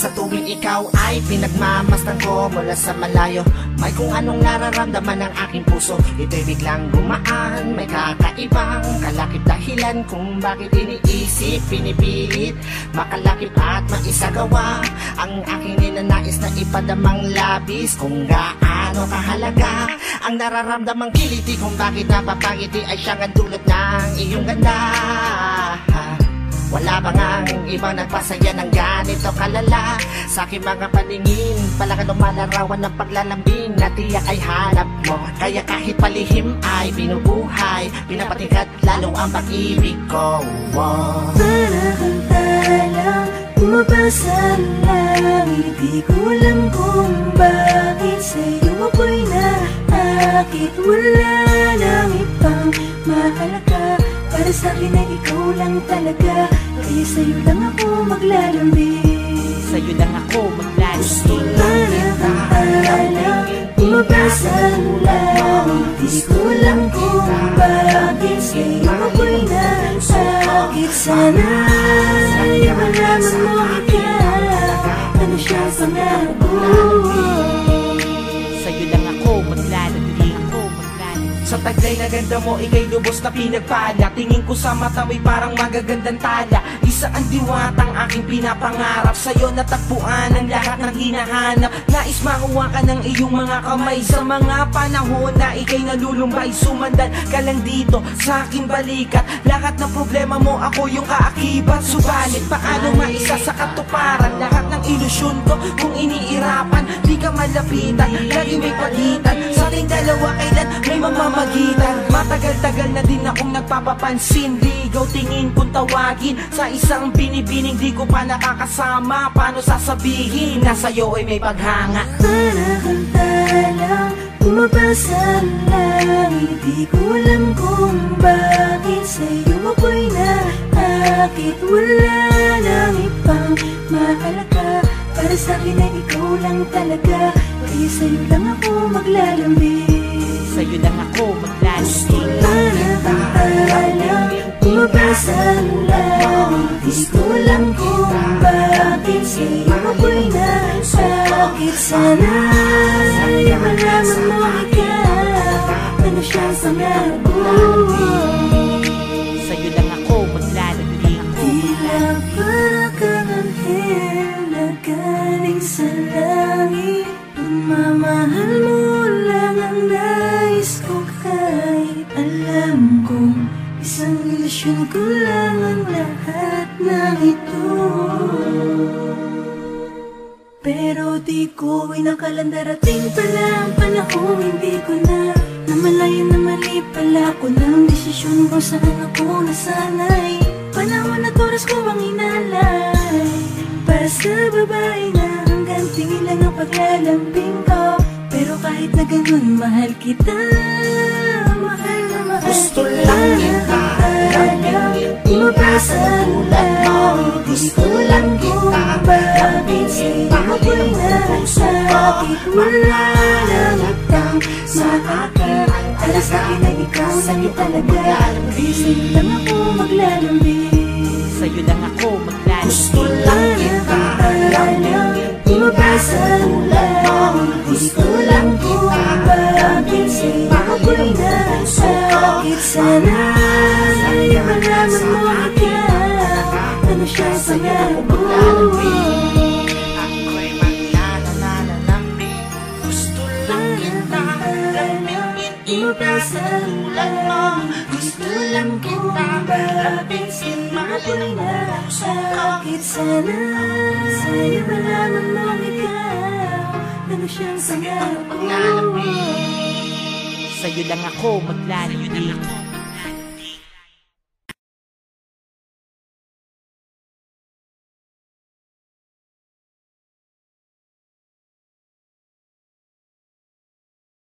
Sa tuwing ikaw ay pinagmamasdan ko mula sa malayo, may kung anong nararamdaman ng aking puso. Ito'y biglang gumaan, may kakaibang kalakip dahilan kung bakit iniisip, pinipilit makalakip at maisagawa ang aking ninanais na ipadamang labis. Kung gaano kahalaga ang nararamdamang kiliti, kung bakit napapangiti ay siyang ang dulot ng iyong ganda. Wala bang ang ibang nagpasaya ng ganito kalala? Sa aking mga paningin, palakan lumalarawan ng paglalambing na tiyak ay hanap mo. Kaya kahit palihim ay binubuhay, pinapatingkat lalo ang pag-ibig ko. Para kang talang bumabasa ang langit, di ko alam kung bakit sa'yo ako'y naakit. Wala nang ibang mahalaga, para sa'kin ay ikaw lang talaga. Kaya sa'yo lang ako maglalambing, sa'yo lang ako maglalambing. para kang talang bumabasa ang langit, di ko alam kung bakit sa'yo ako'y naakit. Sana ay malaman mo ikaw, ano siya sa pangarap ko. Sa'yo lang ako maglalambing, Sa taglay na ganda mo, ika'y lubos na pinagpala. Tingin ko sa mata mo'y parang magagandang tala. Isa ang diwatang aking pinapangarap, sa'yo natagpuan ang lahat ng hinahanap. Nais makuha ka ng iyong mga kamay sa mga panahon na ika'y nalulumbay. Sumandan ka lang dito sa aking balikat, lahat ng problema mo ako yung kaakibat. Subalit paano maisa sa katuparan lahat ng ilusyon ko kung iniirapan? Di ka malapitan, lagi may pagitan sa ating dalawa, kailan may mamamagitan. Matagal-tagal na din akong nagpapapansin, ligaw tingin kung tawagin sa isang binibining di ko pa nakakasama. Paano sasabihin na sa'yo ay may paghanga? Para kang talang bumabasa ang langit, di ko alam kung bakit sa'yo ako'y naakit. Wala nang ibang mahalaga, para sa'kin ay ikaw lang talaga. Kaya sa'yo lang ako maglalambing, sa'yo lang ako maglalambing. para kang talang bumabasa ang langit, di ko alam kung bakit sa'yo ako'y naakit. Sana ay malaman mo ikaw, ano siya sa pangarap ko. Sa'yo lang ako maglalambing. Tila para kang anghel na galing sa langit, pagmamahal mo lang ang nais ko. Kahit alam kong isang ilusyon ko lang ang lahat ng ito, pero di ko inakalang darating pala ang panahon. Hindi ko na namalayan na mali pala ko ng desisyon kung saan ako nasanay. Panahon at oras ko ang inalay para sa babae na hanggang tingin lang ang paglalambing ko. Pero kahit na ganun, mahal kita, mahal na mahal Gusto kita. lang kita lambingin, bumabasa ang langit, di ko lang kung bakit sa'yo ako'y nasakit. Wala nang ibang makakit, para sa'kin ay ikaw lang talaga. Kaya sa'yo lang ako maglalambing, Sa'yo lang ako maglalambing. gusto lang kita lambingin, bumabasa ang langit, di ko lang kung bakit sa'yo ako'y nasakit. Sana ay malaman mo ikaw, ano siya sa pangarap ko. ako'y maglalambing. Gusto lang kita lambingin, ipagsulat mo. Gusto lang kita lambingin, Ako'y mahalin mo puso ko. nasakit. Sana sa'yo malaman mo ikaw, ano siyang pangarap ko. Maglalambing. Sa'yo lang ako maglalambing.